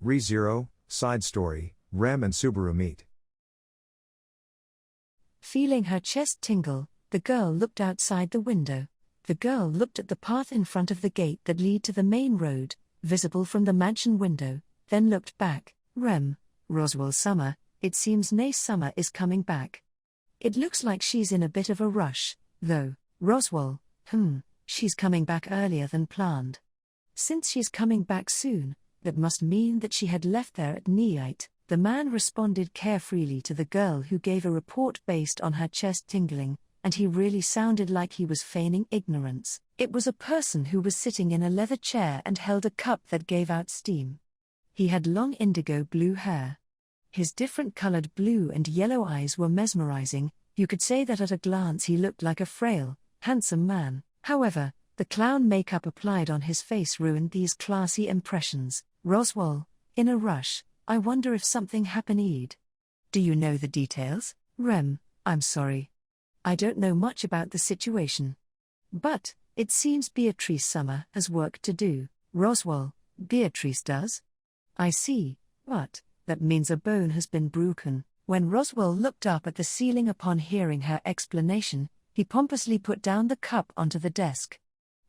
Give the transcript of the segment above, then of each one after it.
ReZero, side story, Rem and Subaru meet. Feeling her chest tingle, the girl looked outside the window. The girl looked at the path in front of the gate that lead to the main road, visible from the mansion window, then looked back. Rem, Roswell Summer, it seems Nay Summer is coming back. It looks like she's in a bit of a rush, though. Roswell, she's coming back earlier than planned. Since she's coming back soon, that must mean that she had left there at night. The man responded carefreely to the girl who gave a report based on her chest tingling, and he really sounded like he was feigning ignorance. It was a person who was sitting in a leather chair and held a cup that gave out steam. He had long indigo blue hair. His different-colored blue and yellow eyes were mesmerizing. You could say that at a glance he looked like a frail, handsome man. However, the clown makeup applied on his face ruined these classy impressions. Roswell, in a rush, I wonder if something happened. Do you know the details? Rem, I'm sorry. I don't know much about the situation. But, it seems Beatrice Summer has work to do. Roswell, Beatrice does? I see, but, that means a bone has been broken. When Roswell looked up at the ceiling upon hearing her explanation, he pompously put down the cup onto the desk.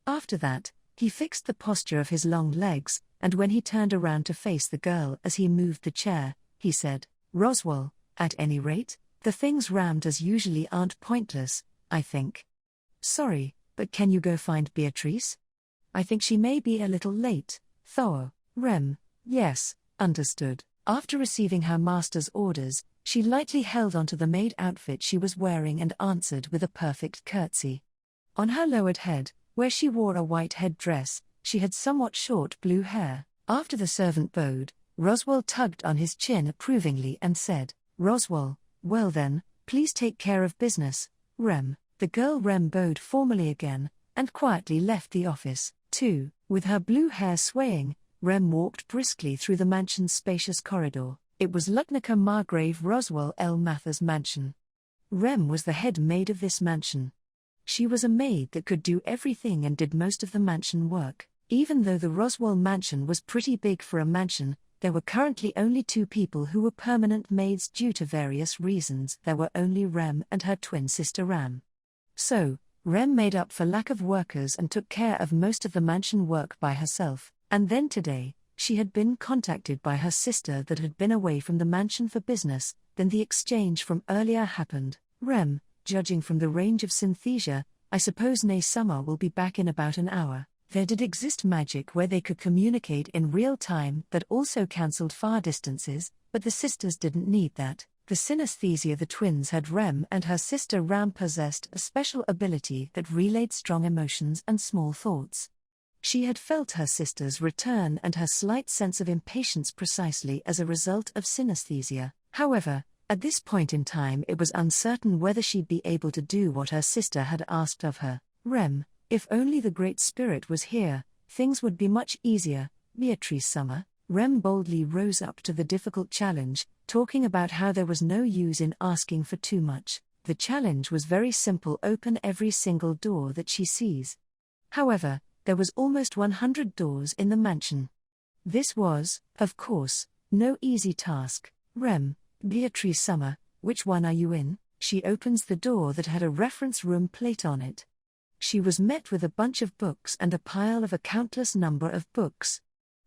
After that, he fixed the posture of his long legs, and when he turned around to face the girl as he moved the chair, he said, Roswell, at any rate, the things rammed as usually aren't pointless, I think. Sorry, but can you go find Beatrice? I think she may be a little late, Thor. Rem, yes, understood. After receiving her master's orders, she lightly held onto the maid outfit she was wearing and answered with a perfect curtsy. On her lowered head, where she wore a white headdress, she had somewhat short blue hair. After the servant bowed, Roswell tugged on his chin approvingly and said, Roswell, well then, please take care of business, Rem. The girl Rem bowed formally again, and quietly left the office. 2. With her blue hair swaying, Rem walked briskly through the mansion's spacious corridor. It was Lucknow Margrave Roswell L. Mathers' mansion. Rem was the head maid of this mansion. She was a maid that could do everything and did most of the mansion work. Even though the Roswell mansion was pretty big for a mansion, there were currently only 2 people who were permanent maids due to various reasons. There were only Rem and her twin sister Ram. So, Rem made up for lack of workers and took care of most of the mansion work by herself. And then today, she had been contacted by her sister that had been away from the mansion for business. Then the exchange from earlier happened. Rem, judging from the range of synesthesia, I suppose Nay Summer will be back in about an hour. There did exist magic where they could communicate in real time that also cancelled far distances, but the sisters didn't need that. The synesthesia the twins had. Rem and her sister Ram possessed a special ability that relayed strong emotions and small thoughts. She had felt her sister's return and her slight sense of impatience precisely as a result of synesthesia. However, at this point in time it was uncertain whether she'd be able to do what her sister had asked of her. Rem, if only the Great Spirit was here, things would be much easier. Beatrice Summer. Rem boldly rose up to the difficult challenge, talking about how there was no use in asking for too much. The challenge was very simple: open every single door that she sees. However, there was almost 100 doors in the mansion. This was, of course, no easy task. Rem, Beatrice Summer, which one are you in? She opens the door that had a reference room plate on it. She was met with a bunch of books and a pile of a countless number of books.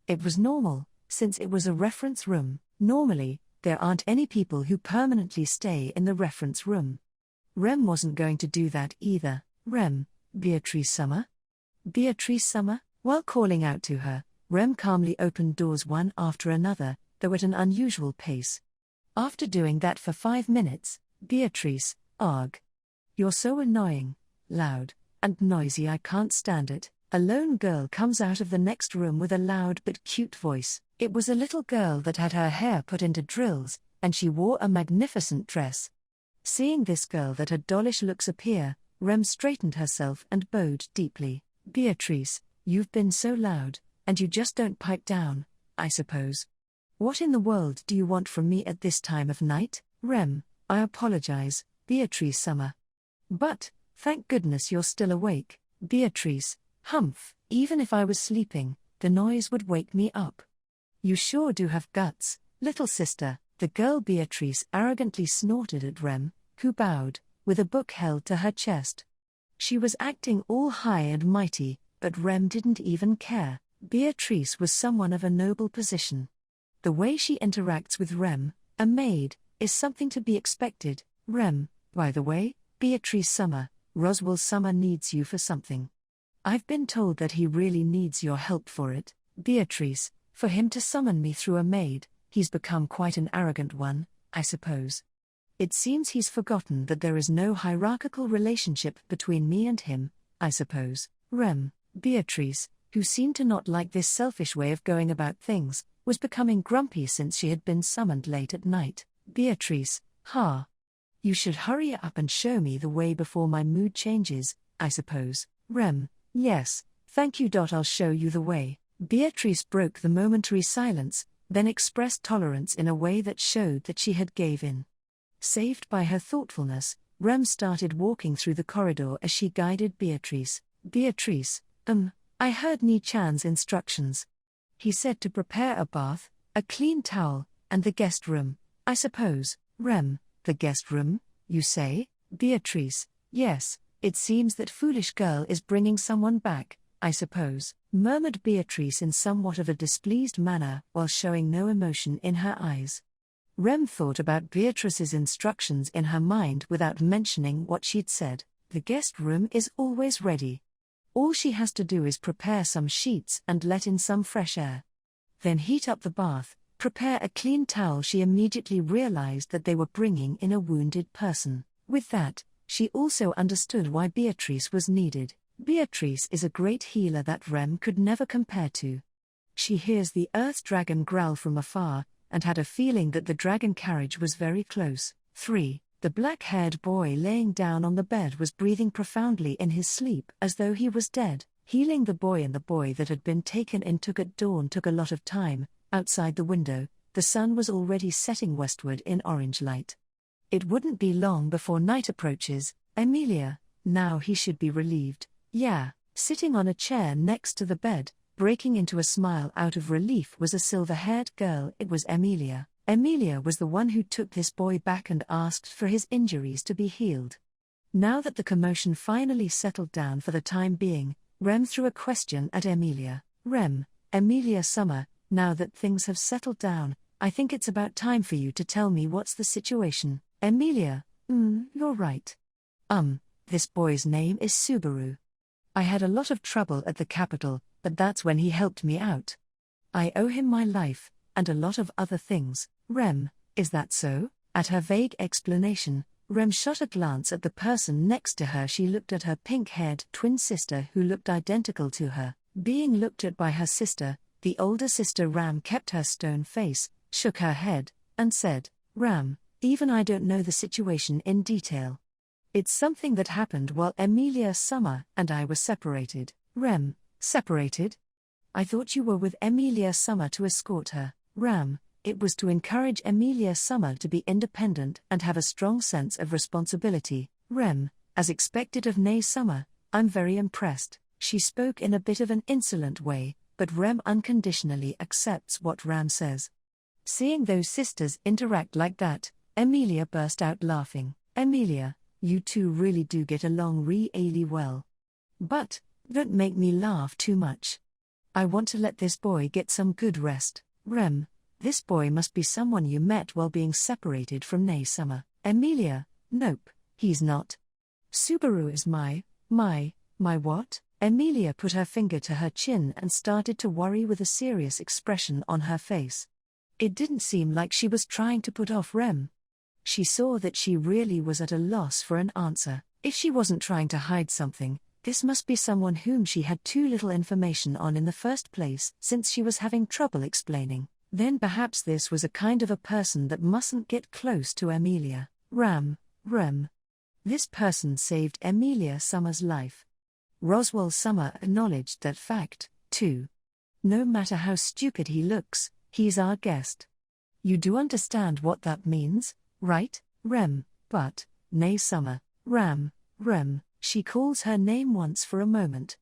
It was normal, since it was a reference room. Normally, there aren't any people who permanently stay in the reference room. Rem wasn't going to do that either. Rem, Beatrice Summer? Beatrice Summer? While calling out to her, Rem calmly opened doors one after another, though at an unusual pace. After doing that for 5 minutes, Beatrice, arg. You're so annoying, loud, and noisy, I can't stand it. A lone girl comes out of the next room with a loud but cute voice. It was a little girl that had her hair put into drills, and she wore a magnificent dress. Seeing this girl that had dollish looks appear, Rem straightened herself and bowed deeply. Beatrice, you've been so loud, and you just don't pipe down, I suppose. What in the world do you want from me at this time of night? Rem, I apologize, Beatrice Summer. But, thank goodness you're still awake. Beatrice, humph, even if I was sleeping, the noise would wake me up. You sure do have guts, little sister, the girl Beatrice arrogantly snorted at Rem, who bowed, with a book held to her chest. She was acting all high and mighty, but Rem didn't even care. Beatrice was someone of a noble position. The way she interacts with Rem, a maid, is something to be expected. Rem, by the way, Beatrice Summer, Roswell Summer needs you for something. I've been told that he really needs your help for it, Beatrice, for him to summon me through a maid. He's become quite an arrogant one, I suppose. It seems he's forgotten that there is no hierarchical relationship between me and him, I suppose. Rem, Beatrice, who seemed to not like this selfish way of going about things, was becoming grumpy since she had been summoned late at night. Beatrice, you should hurry up and show me the way before my mood changes, I suppose. Rem, yes, thank you. I'll show you the way. Beatrice broke the momentary silence, then expressed tolerance in a way that showed that she had gave in. Saved by her thoughtfulness, Rem started walking through the corridor as she guided Beatrice. Beatrice, I heard Ni-chan's instructions. He said to prepare a bath, a clean towel, and the guest room, I suppose. Rem, the guest room, you say? Beatrice, yes, it seems that foolish girl is bringing someone back, I suppose, murmured Beatrice in somewhat of a displeased manner while showing no emotion in her eyes. Rem thought about Beatrice's instructions in her mind without mentioning what she'd said. The guest room is always ready. All she has to do is prepare some sheets and let in some fresh air. Then heat up the bath, prepare a clean towel. She immediately realized that they were bringing in a wounded person. With that, she also understood why Beatrice was needed. Beatrice is a great healer that Rem could never compare to. She hears the earth dragon growl from afar, and had a feeling that the dragon carriage was very close. 3. The black-haired boy laying down on the bed was breathing profoundly in his sleep as though he was dead. Healing the boy and the boy that had been taken in at dawn took a lot of time. Outside the window, the sun was already setting westward in orange light. It wouldn't be long before night approaches. Emilia, now he should be relieved. Yeah, sitting on a chair next to the bed, breaking into a smile out of relief was a silver-haired girl. It was Emilia. Emilia was the one who took this boy back and asked for his injuries to be healed. Now that the commotion finally settled down for the time being, Rem threw a question at Emilia. Rem, Emilia Summer, now that things have settled down, I think it's about time for you to tell me what's the situation. Emilia, you're right. This boy's name is Subaru. I had a lot of trouble at the capital, but that's when he helped me out. I owe him my life, and a lot of other things. Rem, is that so? At her vague explanation, Rem shot a glance at the person next to her. She looked at her pink-haired twin sister who looked identical to her. Being looked at by her sister, the older sister Ram kept her stone face, shook her head, and said, Ram, even I don't know the situation in detail. It's something that happened while Emilia Summer and I were separated. Rem, separated? I thought you were with Emilia Summer to escort her. Ram, it was to encourage Emilia Summer to be independent and have a strong sense of responsibility. Rem, as expected of Nay Summer, I'm very impressed. She spoke in a bit of an insolent way, but Rem unconditionally accepts what Ram says. Seeing those sisters interact like that, Emilia burst out laughing. Emilia, you two really do get along really well. But, don't make me laugh too much. I want to let this boy get some good rest. Rem, this boy must be someone you met while being separated from Nay Summer. Emilia, nope, he's not. Subaru is my what? Emilia put her finger to her chin and started to worry with a serious expression on her face. It didn't seem like she was trying to put off Rem. She saw that she really was at a loss for an answer. If she wasn't trying to hide something, this must be someone whom she had too little information on in the first place, since she was having trouble explaining. Then perhaps this was a kind of a person that mustn't get close to Emilia. Rem. This person saved Emilia Summer's life. Roswell Summer acknowledged that fact, too. No matter how stupid he looks, he's our guest. You do understand what that means, right, Rem? But, Nay Summer, Rem, she calls her name once for a moment.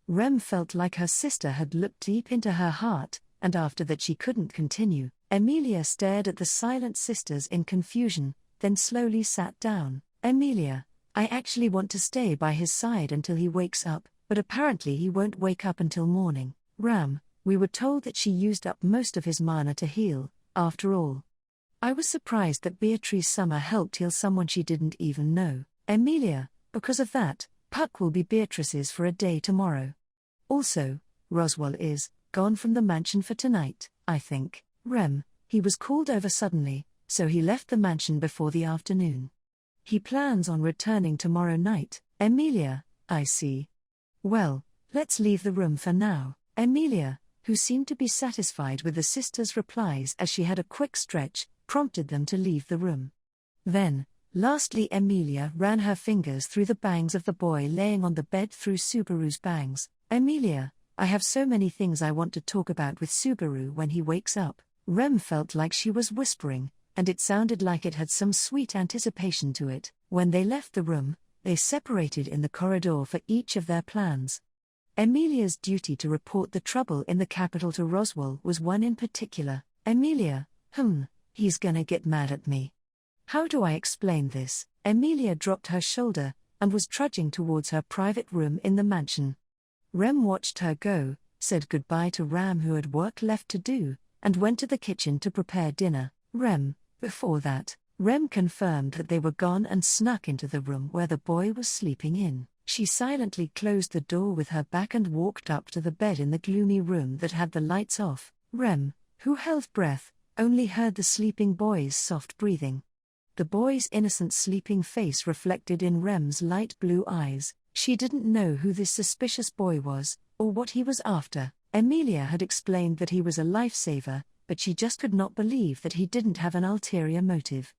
Rem felt like her sister had looked deep into her heart, and after that she couldn't continue. Emilia stared at the silent sisters in confusion, then slowly sat down. Emilia, I actually want to stay by his side until he wakes up, but apparently he won't wake up until morning. Ram, we were told that she used up most of his mana to heal, after all. I was surprised that Beatrice Summer helped heal someone she didn't even know. Emilia, because of that, Puck will be Beatrice's for a day tomorrow. Also, Roswell is gone from the mansion for tonight, I think. Rem, he was called over suddenly, so he left the mansion before the afternoon. He plans on returning tomorrow night. Emilia, I see. Well, let's leave the room for now. Emilia, who seemed to be satisfied with the sisters' replies as she had a quick stretch, prompted them to leave the room. Then, lastly, Emilia ran her fingers through the bangs of the boy laying on the bed through Subaru's bangs. Emilia, I have so many things I want to talk about with Subaru when he wakes up. Rem felt like she was whispering, and it sounded like it had some sweet anticipation to it. When they left the room, they separated in the corridor for each of their plans. Emilia's duty to report the trouble in the capital to Roswell was one in particular. Emilia, he's gonna get mad at me. How do I explain this? Emilia dropped her shoulder, and was trudging towards her private room in the mansion. Rem watched her go, said goodbye to Ram who had work left to do, and went to the kitchen to prepare dinner. Before that, Rem confirmed that they were gone and snuck into the room where the boy was sleeping in. She silently closed the door with her back and walked up to the bed in the gloomy room that had the lights off. Rem, who held breath, only heard the sleeping boy's soft breathing. The boy's innocent sleeping face reflected in Rem's light blue eyes. She didn't know who this suspicious boy was, or what he was after. Emilia had explained that he was a lifesaver, but she just could not believe that he didn't have an ulterior motive.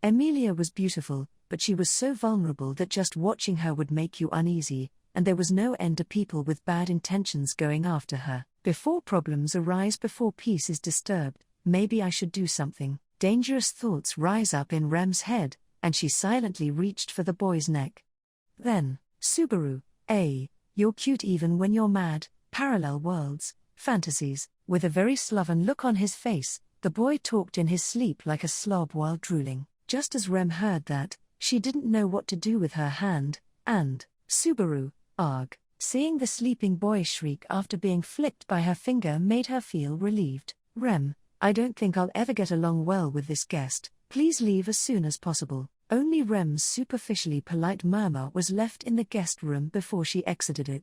Emilia was beautiful, but she was so vulnerable that just watching her would make you uneasy, and there was no end to people with bad intentions going after her. Before problems arise, before peace is disturbed, maybe I should do something. Dangerous thoughts rise up in Rem's head, and she silently reached for the boy's neck. Then, Subaru, you're cute even when you're mad. Parallel worlds, fantasies. With a very sloven look on his face, the boy talked in his sleep like a slob while drooling. Just as Rem heard that, she didn't know what to do with her hand, and, Subaru, arg. Seeing the sleeping boy shriek after being flicked by her finger made her feel relieved. Rem, I don't think I'll ever get along well with this guest. Please leave as soon as possible. Only Rem's superficially polite murmur was left in the guest room before she exited it.